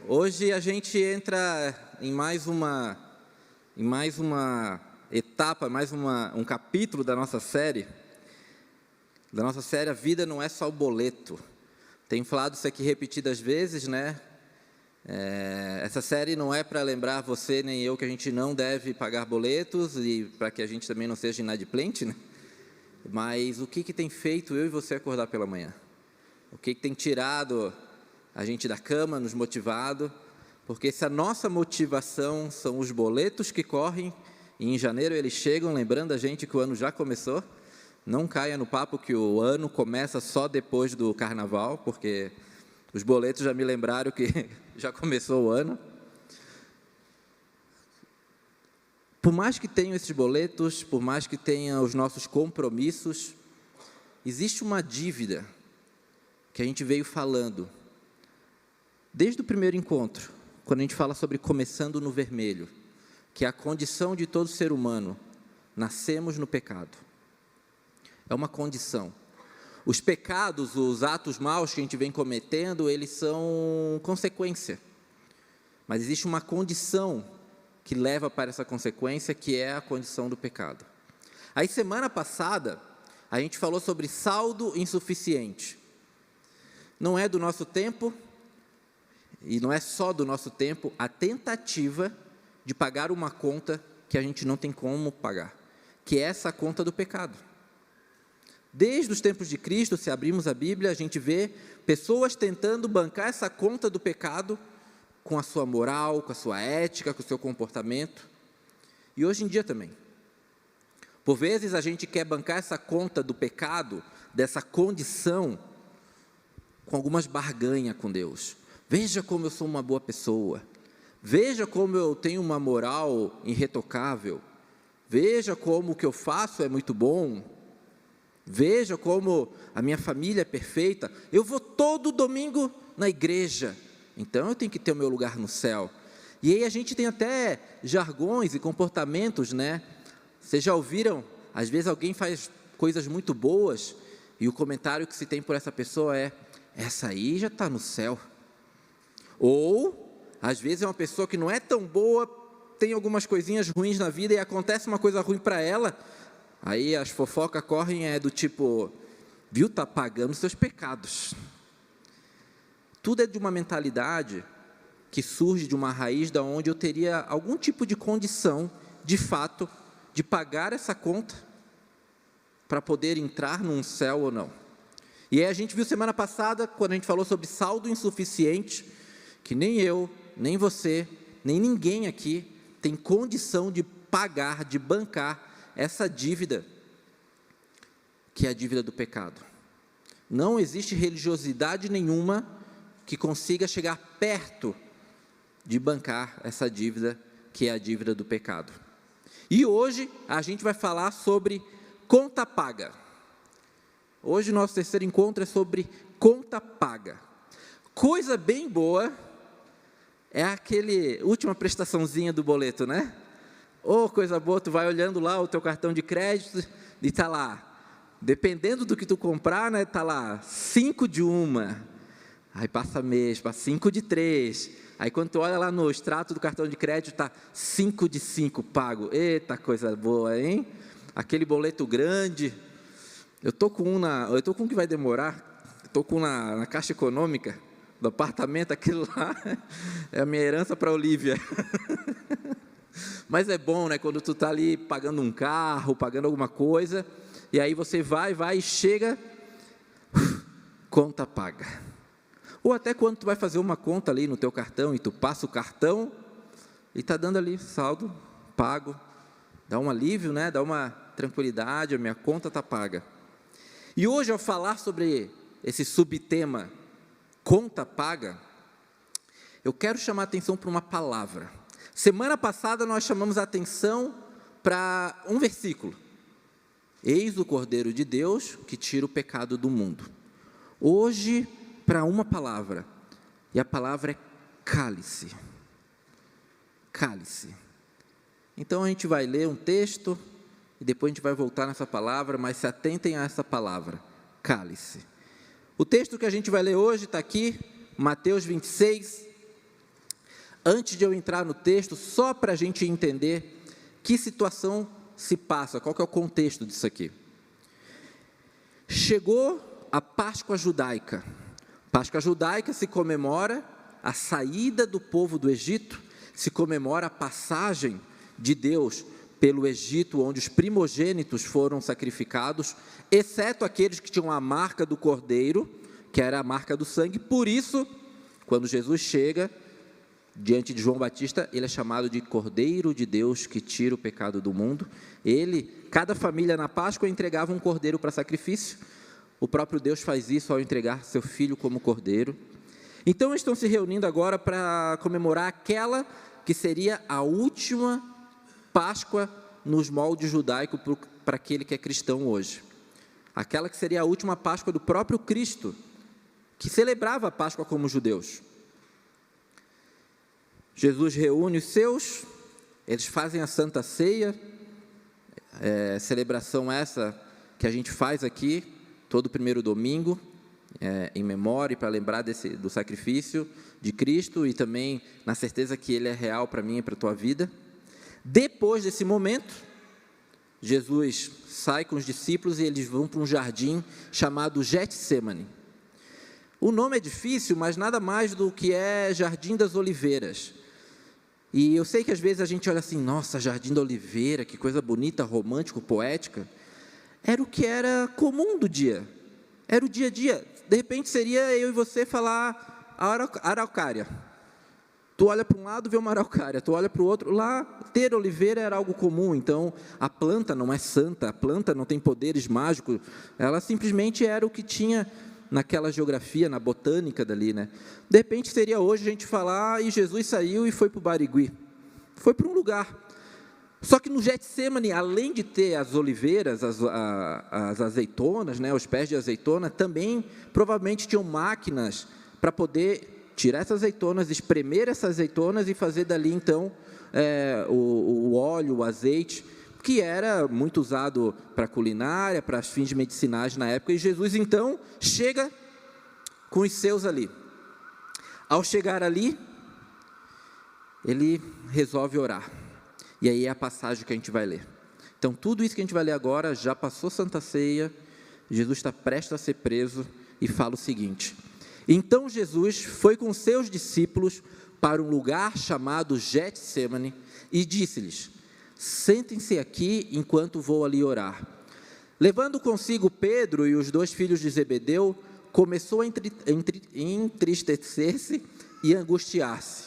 Hoje a gente entra em mais uma etapa, um capítulo da nossa série. A vida não é só o boleto. Tenho falado isso aqui repetidas vezes, né? Essa série não é para lembrar você nem eu que a gente não deve pagar boletos e para que a gente também não seja inadimplente, né? Mas o que tem feito eu e você acordar pela manhã? O que tem tirado a gente da cama, nos motivado? Porque se a nossa motivação são os boletos que correm, e em janeiro eles chegam lembrando a gente que o ano já começou, não caia no papo que o ano começa só depois do carnaval, porque os boletos já me lembraram que já começou o ano. Por mais que tenham esses boletos, por mais que tenham os nossos compromissos, existe uma dívida que a gente veio falando desde o primeiro encontro, quando a gente fala sobre começando no vermelho, que é a condição de todo ser humano. Nascemos no pecado. É uma condição. Os pecados, os atos maus que a gente vem cometendo, eles são consequência. Mas existe uma condição que leva para essa consequência, que é a condição do pecado. Aí, semana passada, a gente falou sobre saldo insuficiente. Não é do nosso tempo, e não é só do nosso tempo, a tentativa de pagar uma conta que a gente não tem como pagar, que é essa conta do pecado. Desde os tempos de Cristo, se abrirmos a Bíblia, a gente vê pessoas tentando bancar essa conta do pecado com a sua moral, com a sua ética, com o seu comportamento. E hoje em dia também. Por vezes a gente quer bancar essa conta do pecado, dessa condição, com algumas barganhas com Deus. Veja como eu sou uma boa pessoa. Veja como eu tenho uma moral irretocável. Veja como o que eu faço é muito bom. Veja como a minha família é perfeita. Eu vou todo domingo na igreja, então eu tenho que ter o meu lugar no céu. E aí a gente tem até jargões e comportamentos, né? Vocês já ouviram? Às vezes alguém faz coisas muito boas e o comentário que se tem por essa pessoa é: essa aí já está no céu. Ou, às vezes é uma pessoa que não é tão boa, tem algumas coisinhas ruins na vida e acontece uma coisa ruim para ela. Aí as fofocas correm do tipo: viu, está pagando seus pecados. Tudo é de uma mentalidade que surge de uma raiz da onde eu teria algum tipo de condição, de fato, de pagar essa conta para poder entrar num céu ou não. E aí a gente viu semana passada, quando a gente falou sobre saldo insuficiente, que nem eu, nem você, nem ninguém aqui tem condição de pagar, de bancar essa dívida, que é a dívida do pecado. Não existe religiosidade nenhuma que consiga chegar perto de bancar essa dívida, que é a dívida do pecado. E hoje a gente vai falar sobre conta paga. Hoje o nosso terceiro encontro é sobre conta paga. Coisa bem boa é aquele última prestaçãozinha do boleto, né? Ô, coisa boa, tu vai olhando lá o teu cartão de crédito e está lá, dependendo do que tu comprar, né, está lá 5 de uma, aí passa mês, passa 5 de 3, aí quando tu olha lá no extrato do cartão de crédito, está 5 de 5 pago. Eita, coisa boa, hein? Aquele boleto grande. Eu estou com um que vai demorar, estou com na Caixa Econômica do apartamento, aquele lá é a minha herança para a Olívia. Mas é bom, né, quando tu está ali pagando um carro, pagando alguma coisa, e aí você vai e chega, conta paga. Ou até quando tu vai fazer uma conta ali no teu cartão, e tu passa o cartão, e está dando ali saldo, pago, dá um alívio, né, dá uma tranquilidade, a minha conta está paga. E hoje, ao falar sobre esse subtema, conta paga, eu quero chamar a atenção para uma palavra. Semana passada nós chamamos a atenção para um versículo. Eis o Cordeiro de Deus que tira o pecado do mundo. Hoje, para uma palavra, e a palavra é cálice. Cálice. Então a gente vai ler um texto e depois a gente vai voltar nessa palavra, mas se atentem a essa palavra, cálice. O texto que a gente vai ler hoje está aqui, Mateus 26, antes de eu entrar no texto, só para a gente entender que situação se passa, qual que é o contexto disso aqui. Chegou a Páscoa judaica. Páscoa judaica se comemora a saída do povo do Egito, se comemora a passagem de Deus pelo Egito, onde os primogênitos foram sacrificados, exceto aqueles que tinham a marca do cordeiro, que era a marca do sangue. Por isso, quando Jesus chega diante de João Batista, ele é chamado de Cordeiro de Deus que tira o pecado do mundo. Cada família na Páscoa entregava um cordeiro para sacrifício. O próprio Deus faz isso ao entregar seu filho como cordeiro. Então estão se reunindo agora para comemorar aquela que seria a última Páscoa nos moldes judaicos para aquele que é cristão hoje. Aquela que seria a última Páscoa do próprio Cristo, que celebrava a Páscoa como judeus. Jesus reúne os seus, eles fazem a Santa Ceia, celebração essa que a gente faz aqui, todo primeiro domingo, em memória, para lembrar do sacrifício de Cristo e também na certeza que Ele é real para mim e para a tua vida. Depois desse momento, Jesus sai com os discípulos e eles vão para um jardim chamado Getsêmani. O nome é difícil, mas nada mais do que é Jardim das Oliveiras. E eu sei que às vezes a gente olha assim, nossa, Jardim da Oliveira, que coisa bonita, romântico, poética. Era o que era comum do dia, era o dia a dia. De repente seria eu e você falar araucária. Tu olha para um lado, vê uma araucária, tu olha para o outro, lá ter oliveira era algo comum. Então a planta não é santa, a planta não tem poderes mágicos, ela simplesmente era o que tinha naquela geografia, na botânica dali, né? De repente seria hoje a gente falar, e Jesus saiu e foi para o Barigui, foi para um lugar. Só que no Getsêmani, além de ter as oliveiras, as azeitonas, né, os pés de azeitona, também provavelmente tinham máquinas para poder tirar essas azeitonas, espremer essas azeitonas e fazer dali então o óleo, o azeite, que era muito usado para culinária, para fins medicinais na época. E Jesus então chega com os seus ali. Ao chegar ali, ele resolve orar. E aí é a passagem que a gente vai ler. Então, tudo isso que a gente vai ler agora, já passou Santa Ceia, Jesus está prestes a ser preso, e fala o seguinte: então Jesus foi com seus discípulos para um lugar chamado Getsêmani, e disse-lhes, sentem-se aqui enquanto vou ali orar. Levando consigo Pedro e os 2 filhos de Zebedeu, começou a entristecer-se e angustiar-se.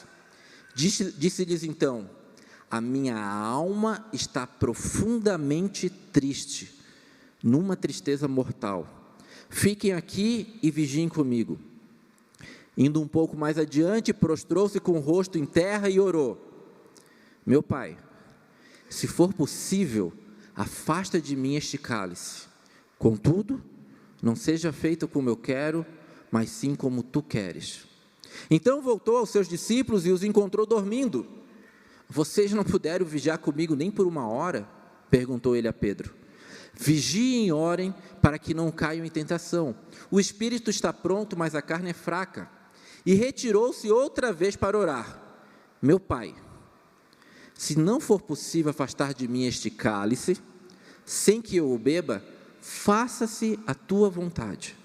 Disse-lhes então, a minha alma está profundamente triste, numa tristeza mortal. Fiquem aqui e vigiem comigo. Indo um pouco mais adiante, prostrou-se com o rosto em terra e orou. Meu Pai, se for possível, afasta de mim este cálice. Contudo, não seja feito como eu quero, mas sim como tu queres. Então voltou aos seus discípulos e os encontrou dormindo. Vocês não puderam vigiar comigo nem por 1 hora? Perguntou ele a Pedro. Vigiem e orem para que não caiam em tentação. O espírito está pronto, mas a carne é fraca. E retirou-se outra vez para orar. Meu Pai, se não for possível afastar de mim este cálice, sem que eu o beba, faça-se a tua vontade.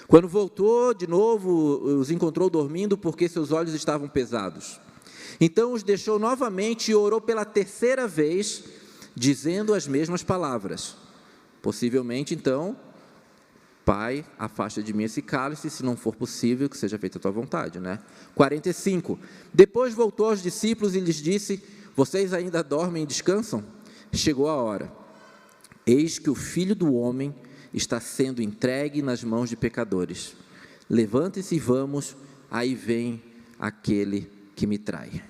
Quando voltou de novo, os encontrou dormindo porque seus olhos estavam pesados. Então os deixou novamente e orou pela 3ª vez, dizendo as mesmas palavras. Possivelmente, então, Pai, afasta de mim esse cálice, se não for possível, que seja feita a tua vontade, né? 45. Depois voltou aos discípulos e lhes disse, vocês ainda dormem e descansam? Chegou a hora. Eis que o Filho do Homem está sendo entregue nas mãos de pecadores. Levantem-se e vamos, aí vem aquele que me trai.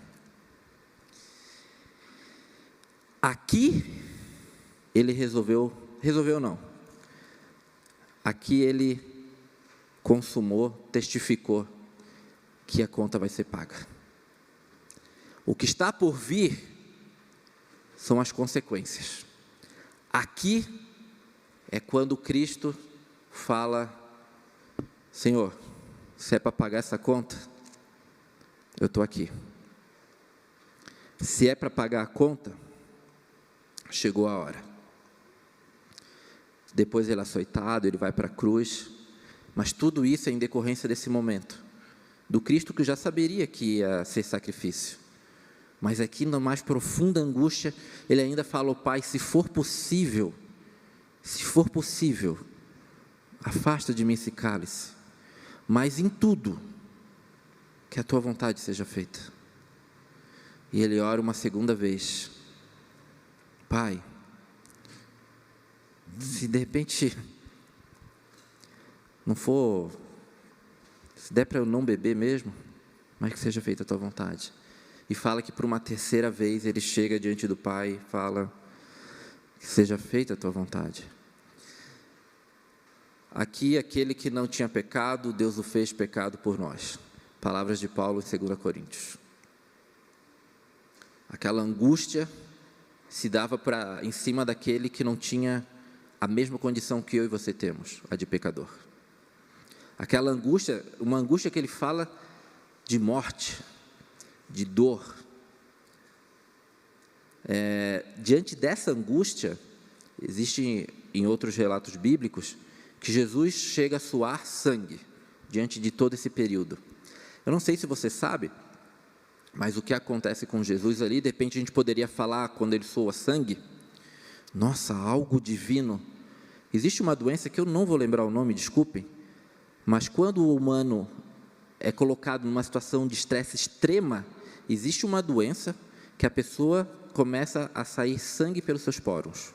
Aqui, ele resolveu não. Aqui ele consumou, testificou que a conta vai ser paga. O que está por vir são as consequências. Aqui é quando Cristo fala, Senhor, se é para pagar essa conta, eu estou aqui. Se é para pagar a conta, chegou a hora. Depois ele é açoitado, ele vai para a cruz, mas tudo isso é em decorrência desse momento, do Cristo que já saberia que ia ser sacrifício. Mas aqui, na mais profunda angústia, ele ainda fala ao Pai: se for possível, afasta de mim esse cálice, mas em tudo, que a tua vontade seja feita. E ele ora uma segunda vez: Pai, se de repente não for, se der para eu não beber mesmo, mas que seja feita a tua vontade. E fala que por uma terceira vez ele chega diante do Pai e fala: que seja feita a tua vontade. Aqui, aquele que não tinha pecado, Deus o fez pecado por nós. Palavras de Paulo em 2 Coríntios. Aquela angústia se dava em cima daquele que não tinha a mesma condição que eu e você temos, a de pecador. Aquela angústia, uma angústia que ele fala de morte, de dor. Diante dessa angústia, existe em outros relatos bíblicos que Jesus chega a suar sangue diante de todo esse período. Eu não sei se você sabe, mas o que acontece com Jesus ali, de repente a gente poderia falar, quando ele soa sangue, nossa, algo divino. Existe uma doença que eu não vou lembrar o nome, desculpem, mas quando o humano é colocado numa situação de estresse extrema, existe uma doença que a pessoa começa a sair sangue pelos seus poros,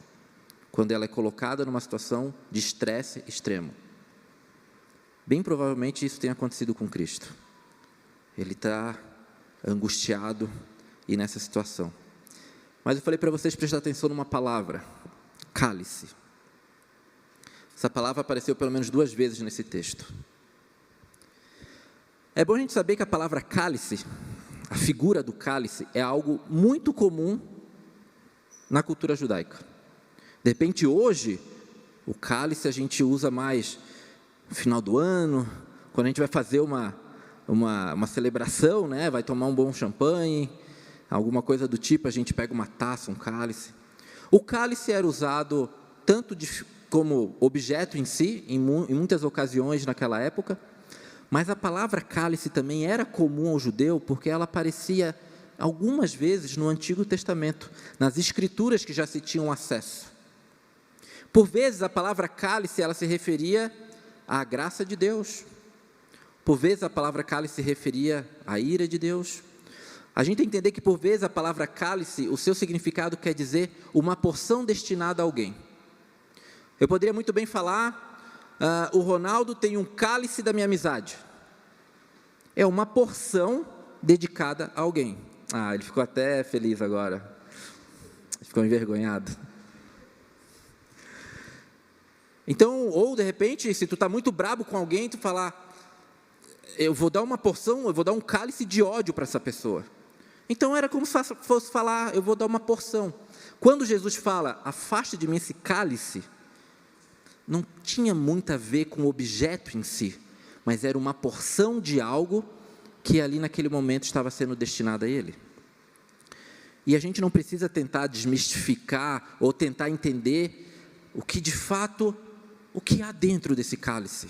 quando ela é colocada numa situação de estresse extremo. Bem provavelmente isso tenha acontecido com Cristo. Ele está angustiado e nessa situação. Mas eu falei para vocês prestar atenção numa palavra: cálice. Essa palavra apareceu pelo menos 2 vezes nesse texto. É bom a gente saber que a palavra cálice, a figura do cálice, é algo muito comum na cultura judaica. De repente hoje, o cálice a gente usa mais no final do ano, quando a gente vai fazer uma celebração, né? Vai tomar um bom champanhe, alguma coisa do tipo, a gente pega uma taça, um cálice. O cálice era usado tanto como objeto em si, em muitas ocasiões naquela época, mas a palavra cálice também era comum ao judeu, porque ela aparecia algumas vezes no Antigo Testamento, nas escrituras que já se tinham acesso. Por vezes a palavra cálice, ela se referia à graça de Deus. Por vezes a palavra cálice se referia à ira de Deus. A gente tem que entender que por vezes a palavra cálice, o seu significado quer dizer uma porção destinada a alguém. Eu poderia muito bem falar, o Ronaldo tem um cálice da minha amizade. É uma porção dedicada a alguém. Ele ficou até feliz agora. Ficou envergonhado. Então, ou de repente, se tu está muito brabo com alguém, tu falar: eu vou dar uma porção, eu vou dar um cálice de ódio para essa pessoa. Então era como se fosse falar: eu vou dar uma porção. Quando Jesus fala: afaste de mim esse cálice, não tinha muito a ver com o objeto em si, mas era uma porção de algo que ali naquele momento estava sendo destinado a ele. E a gente não precisa tentar desmistificar ou tentar entender o que de fato, o que há dentro desse cálice.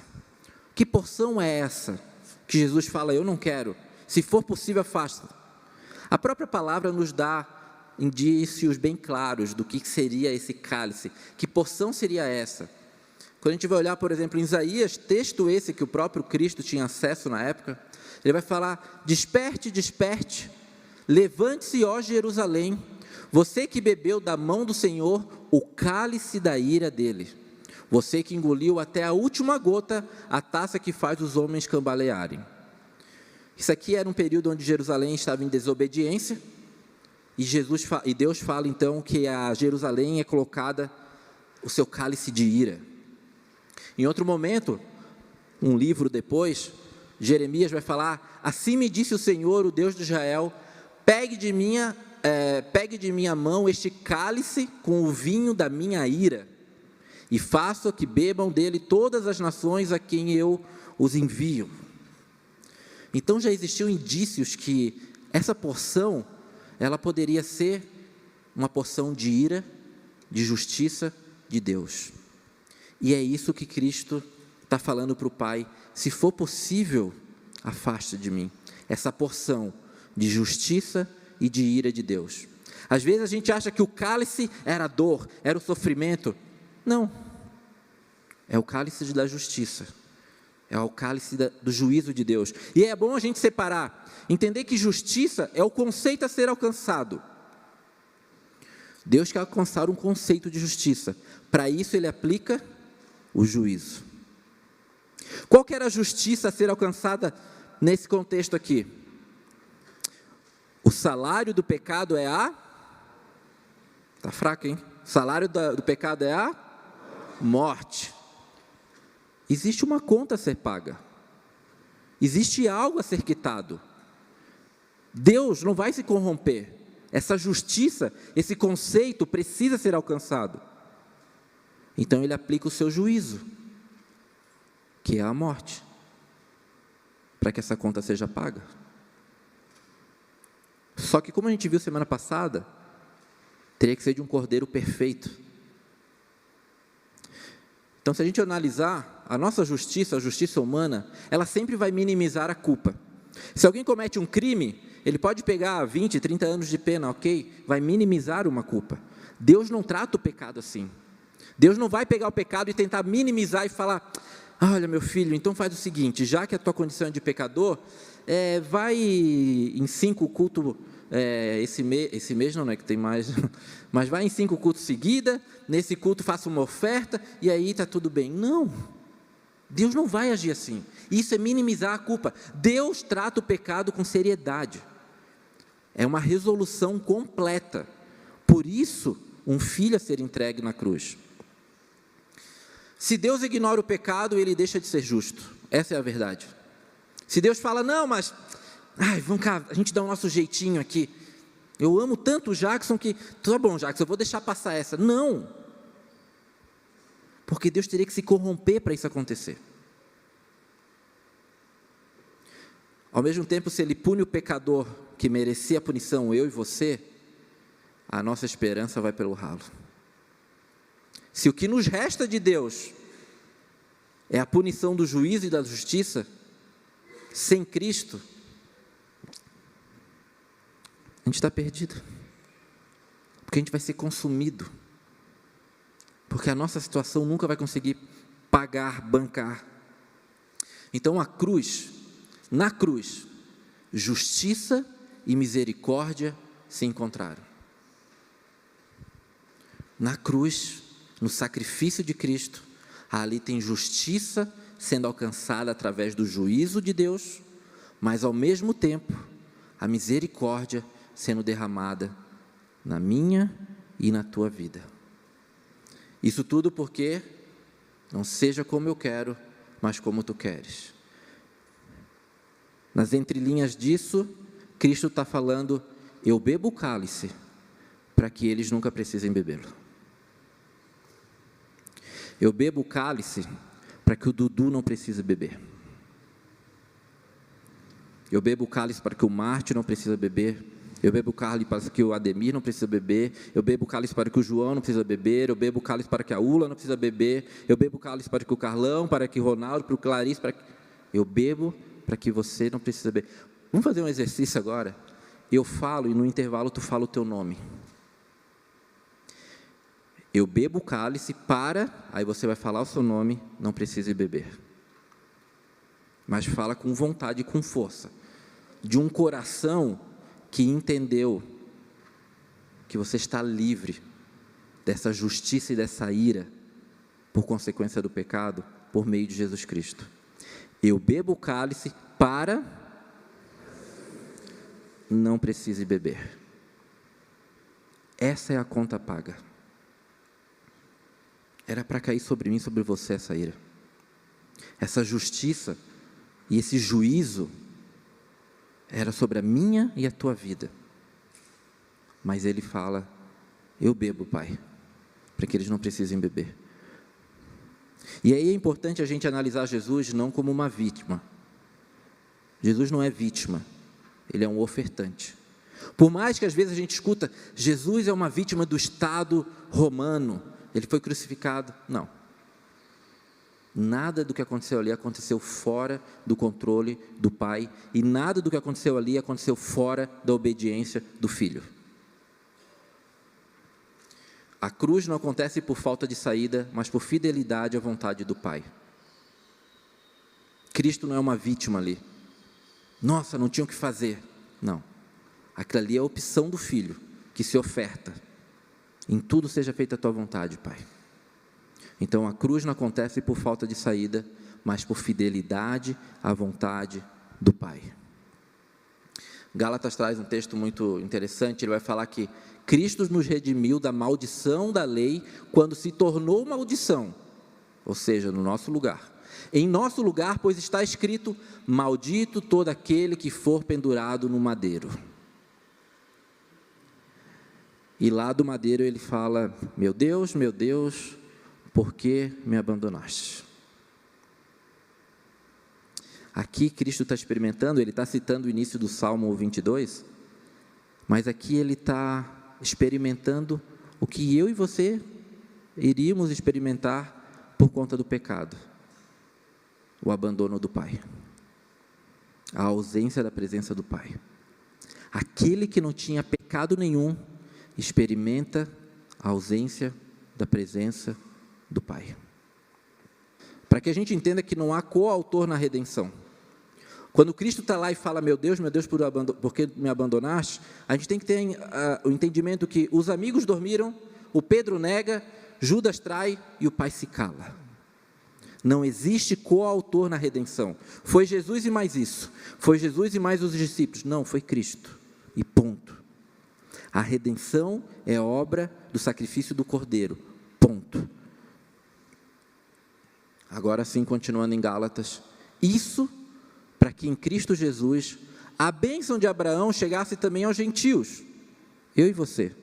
Que porção é essa que Jesus fala: eu não quero, se for possível afasta. A própria palavra nos dá indícios bem claros do que seria esse cálice, que porção seria essa. Quando a gente vai olhar, por exemplo, em Isaías, texto esse que o próprio Cristo tinha acesso na época, ele vai falar: desperte, desperte, levante-se, ó Jerusalém, você que bebeu da mão do Senhor o cálice da ira dele, você que engoliu até a última gota a taça que faz os homens cambalearem. Isso aqui era um período onde Jerusalém estava em desobediência, e Deus fala então que a Jerusalém é colocada o seu cálice de ira. Em outro momento, um livro depois, Jeremias vai falar: assim me disse o Senhor, o Deus de Israel, pegue de minha mão este cálice com o vinho da minha ira, e faça que bebam dele todas as nações a quem eu os envio. Então já existiam indícios que essa porção ela poderia ser uma porção de ira, de justiça de Deus. E é isso que Cristo está falando para o Pai: se for possível, afaste de mim essa porção de justiça e de ira de Deus. Às vezes a gente acha que o cálice era a dor, era o sofrimento. Não, é o cálice da justiça, é o cálice do juízo de Deus. E é bom a gente separar, entender que justiça é o conceito a ser alcançado. Deus quer alcançar um conceito de justiça, para isso Ele aplica o juízo. Qual que era a justiça a ser alcançada nesse contexto aqui? O salário do pecado é a... Está fraco, hein? O salário do pecado é a morte. Existe uma conta a ser paga. Existe algo a ser quitado. Deus não vai se corromper. Essa justiça, esse conceito precisa ser alcançado. Então Ele aplica o seu juízo, que é a morte, para que essa conta seja paga. Só que, como a gente viu semana passada, teria que ser de um cordeiro perfeito. Então, se a gente analisar a nossa justiça, a justiça humana, ela sempre vai minimizar a culpa. Se alguém comete um crime, ele pode pegar 20, 30 anos de pena, ok? Vai minimizar uma culpa. Deus não trata o pecado assim. Deus não vai pegar o pecado e tentar minimizar e falar: olha, meu filho, então faz o seguinte, já que a tua condição é de pecador, vai em 5 cultos, esse mês não é que tem mais, mas vai em 5 cultos seguida, nesse culto faça uma oferta, e aí está tudo bem. Não, Deus não vai agir assim. Isso é minimizar a culpa. Deus trata o pecado com seriedade. É uma resolução completa. Por isso, um filho a ser entregue na cruz. Se Deus ignora o pecado, Ele deixa de ser justo. Essa é a verdade. Se Deus fala: não, mas vamos cá, a gente dá o nosso jeitinho aqui. Eu amo tanto o Jackson que, tá bom, Jackson, eu vou deixar passar essa. Não. Porque Deus teria que se corromper para isso acontecer. Ao mesmo tempo, se Ele pune o pecador que merecia a punição, eu e você, a nossa esperança vai pelo ralo. Se o que nos resta de Deus é a punição do juízo e da justiça, sem Cristo, a gente está perdido. Porque a gente vai ser consumido. Porque a nossa situação nunca vai conseguir pagar, bancar. Então na cruz, justiça e misericórdia se encontraram. Na cruz, no sacrifício de Cristo, ali tem justiça sendo alcançada através do juízo de Deus, mas ao mesmo tempo, a misericórdia sendo derramada na minha e na tua vida. Isso tudo porque não seja como eu quero, mas como tu queres. Nas entrelinhas disso, Cristo está falando: eu bebo o cálice para que eles nunca precisem bebê-lo. Eu bebo o cálice para que o Dudu não precise beber. Eu bebo o cálice para que o Marte não precise beber. Eu bebo o cálice para que o Ademir não precisa beber. Eu bebo o cálice para que o João não precisa beber. Eu bebo o cálice para que a Ula não precisa beber. Eu bebo o cálice para que o Carlão, para que o Ronaldo, para o Clarice, eu bebo para que você não precise beber. Vamos fazer um exercício agora? Eu falo e no intervalo tu fala o teu nome. Eu bebo o cálice para, aí você vai falar o seu nome, não precise beber. Mas fala com vontade e com força. De um coração que entendeu que você está livre dessa justiça e dessa ira por consequência do pecado, por meio de Jesus Cristo. Eu bebo o cálice para não precise beber. Essa é a conta paga. Era para cair sobre mim, sobre você essa ira. Essa justiça e esse juízo era sobre a minha e a tua vida. Mas Ele fala: eu bebo, Pai, para que eles não precisem beber. E aí é importante a gente analisar Jesus não como uma vítima. Jesus não é vítima, Ele é um ofertante. Por mais que às vezes a gente escuta, Jesus é uma vítima do Estado romano, ele foi crucificado. Não. Nada do que aconteceu ali aconteceu fora do controle do Pai, e nada do que aconteceu ali aconteceu fora da obediência do Filho. A cruz não acontece por falta de saída, mas por fidelidade à vontade do Pai. Cristo não é uma vítima ali. Nossa, não tinha o que fazer. Não. Aquilo ali é a opção do Filho, que se oferta. Em tudo seja feita a tua vontade, Pai. Então, a cruz não acontece por falta de saída, mas por fidelidade à vontade do Pai. Gálatas traz um texto muito interessante, ele vai falar que Cristo nos redimiu da maldição da lei, quando se tornou maldição, ou seja, no nosso lugar. Em nosso lugar, pois está escrito, maldito todo aquele que for pendurado no madeiro. E lá do madeiro ele fala, meu Deus, por que me abandonaste? Aqui Cristo está experimentando, ele está citando o início do Salmo 22, mas aqui ele está experimentando o que eu e você iríamos experimentar por conta do pecado. O abandono do Pai. A ausência da presença do Pai. Aquele que não tinha pecado nenhum, experimenta a ausência da presença do Pai. Para que a gente entenda que não há coautor na redenção. Quando Cristo está lá e fala, meu Deus, por que me abandonaste? A gente tem que ter o entendimento que os amigos dormiram, o Pedro nega, Judas trai e o Pai se cala. Não existe coautor na redenção. Foi Jesus e mais isso. Foi Jesus e mais os discípulos. Não, foi Cristo. E ponto. A redenção é obra do sacrifício do Cordeiro. Ponto. Agora sim, continuando em Gálatas. Isso para que em Cristo Jesus a bênção de Abraão chegasse também aos gentios. Eu e você.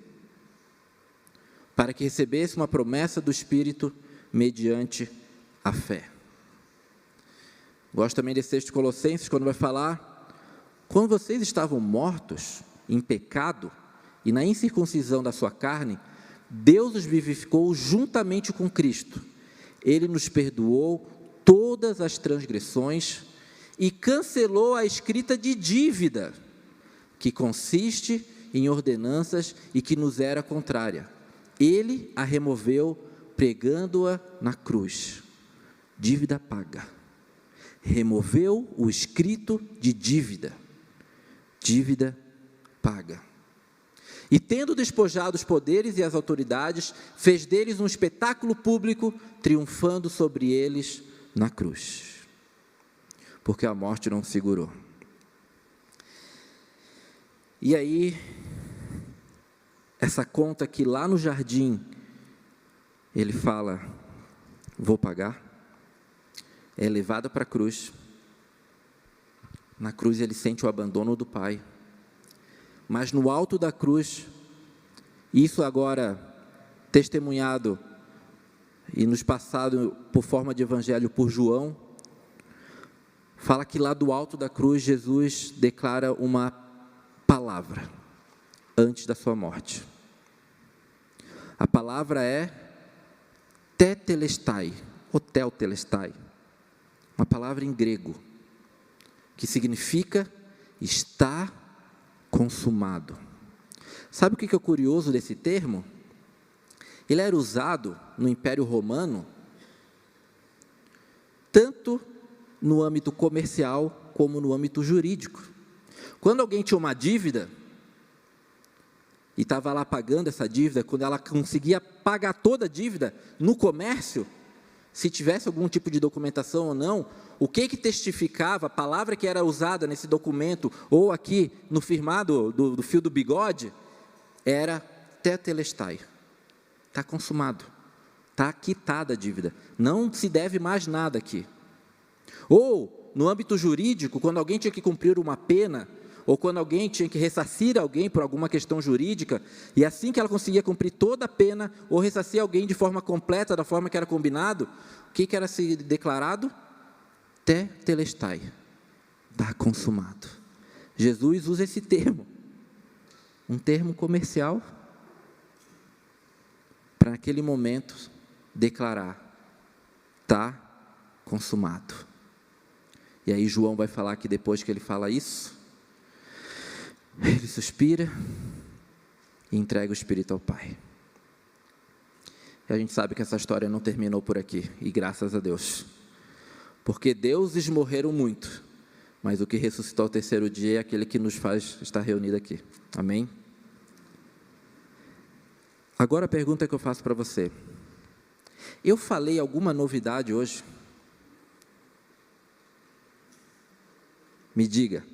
Para que recebesse uma promessa do Espírito mediante a fé. Gosto também desse texto de Colossenses, quando vai falar, quando vocês estavam mortos em pecado e na incircuncisão da sua carne, Deus os vivificou juntamente com Cristo. Ele nos perdoou todas as transgressões e cancelou a escrita de dívida, que consiste em ordenanças e que nos era contrária. Ele a removeu, pregando-a na cruz. Dívida paga. Removeu o escrito de dívida. Dívida paga. E tendo despojado os poderes e as autoridades, fez deles um espetáculo público, triunfando sobre eles na cruz. Porque a morte não segurou. E aí, essa conta que lá no jardim, ele fala, vou pagar, é levada para a cruz. Na cruz ele sente o abandono do Pai. Mas no alto da cruz, isso agora testemunhado e nos passado por forma de evangelho por João, fala que lá do alto da cruz Jesus declara uma palavra antes da sua morte. A palavra é tetelestai, ou teltelestai, uma palavra em grego, que significa está consumado. Sabe o que é curioso desse termo? Ele era usado no Império Romano, tanto no âmbito comercial como no âmbito jurídico. Quando alguém tinha uma dívida e estava lá pagando essa dívida, quando ela conseguia pagar toda a dívida no comércio, se tivesse algum tipo de documentação ou não, o que testificava, a palavra que era usada nesse documento, ou aqui no firmado do fio do bigode, era tetelestai. Está consumado, está quitada a dívida, não se deve mais nada aqui. Ou, no âmbito jurídico, quando alguém tinha que cumprir uma pena, ou quando alguém tinha que ressarcir alguém por alguma questão jurídica, e assim que ela conseguia cumprir toda a pena, ou ressarcir alguém de forma completa, da forma que era combinado, o que era se declarado? Tetelestai, está consumado. Jesus usa esse termo. um termo comercial para naquele momento declarar: está consumado. E aí João vai falar que depois que ele fala isso, ele suspira e entrega o Espírito ao Pai. E a gente sabe que essa história não terminou por aqui, e graças a Deus. Porque deuses morreram muito, mas o que ressuscitou ao terceiro dia é aquele que nos faz estar reunido aqui. Amém? Agora a pergunta que eu faço para você: eu falei alguma novidade hoje? Me diga.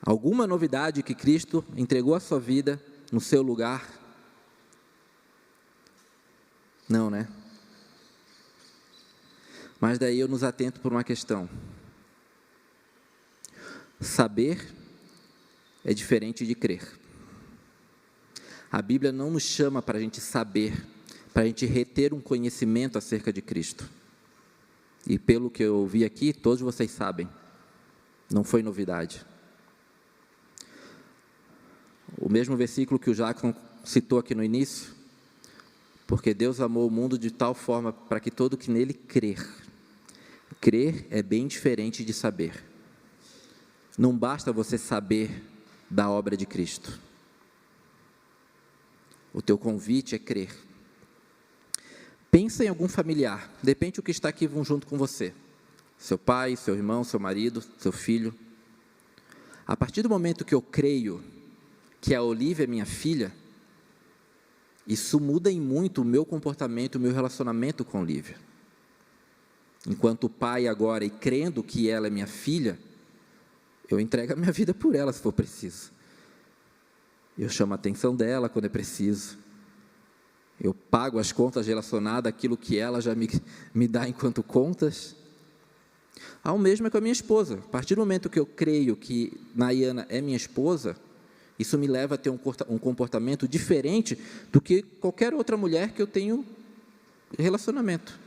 Alguma novidade que Cristo entregou a sua vida no seu lugar? Não, né? Mas daí eu nos atento por uma questão. Saber é diferente de crer. A Bíblia não nos chama para a gente saber, para a gente reter um conhecimento acerca de Cristo. E pelo que eu ouvi aqui, todos vocês sabem, não foi novidade. O mesmo versículo que o Jackson citou aqui no início: porque Deus amou o mundo de tal forma para que todo que nele crer. Crer é bem diferente de saber. Não basta você saber da obra de Cristo. O teu convite é crer. Pensa em algum familiar, de repente o que está aqui junto com você. Seu pai, seu irmão, seu marido, seu filho. A partir do momento que eu creio que a Olivia é minha filha, isso muda em muito o meu comportamento, o meu relacionamento com a Olivia. Enquanto pai agora, e crendo que ela é minha filha, eu entrego a minha vida por ela se for preciso. Eu chamo a atenção dela quando é preciso. Eu pago as contas relacionadas àquilo que ela já me dá enquanto contas. Ao mesmo é com a minha esposa. A partir do momento que eu creio que Nayana é minha esposa, isso me leva a ter um comportamento diferente do que qualquer outra mulher que eu tenho relacionamento.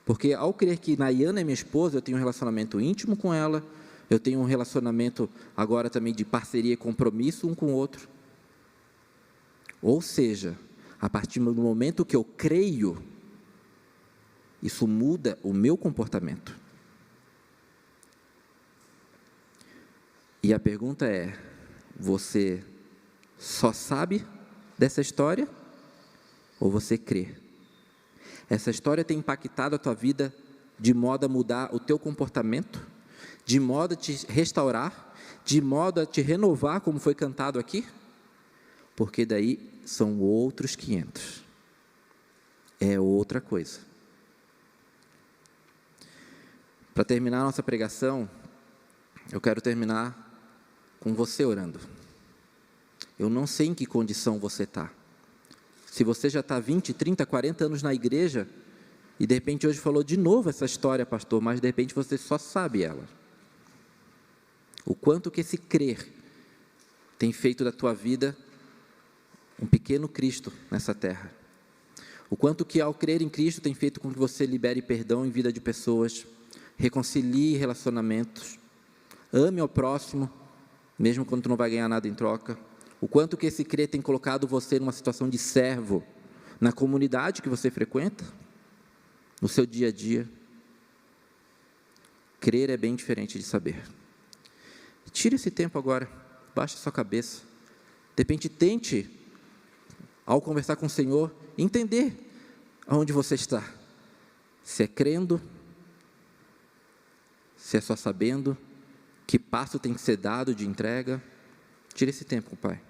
Porque ao crer que Nayana é minha esposa, eu tenho um relacionamento íntimo com ela, eu tenho um relacionamento agora também de parceria e compromisso um com o outro. Ou seja, a partir do momento que eu creio, isso muda o meu comportamento. E a pergunta é: você só sabe dessa história ou você crê? Essa história tem impactado a tua vida de modo a mudar o teu comportamento, de modo a te restaurar, de modo a te renovar, como foi cantado aqui? Porque daí são outros 500. É outra coisa. Para terminar a nossa pregação, eu quero terminar com você orando. Eu não sei em que condição você está. Se você já está 20, 30, 40 anos na igreja, e de repente hoje falou de novo essa história, pastor, mas de repente você só sabe ela. O quanto que esse crer tem feito da tua vida um pequeno Cristo nessa terra. O quanto que ao crer em Cristo tem feito com que você libere perdão em vida de pessoas, reconcilie relacionamentos, ame ao próximo, mesmo quando tu não vai ganhar nada em troca. O quanto que esse crer tem colocado você numa situação de servo, na comunidade que você frequenta, no seu dia a dia. Crer é bem diferente de saber. Tire esse tempo agora, baixe a sua cabeça. De repente tente, ao conversar com o Senhor, entender aonde você está. Se é crendo, se é só sabendo, que passo tem que ser dado de entrega. Tire esse tempo, Pai.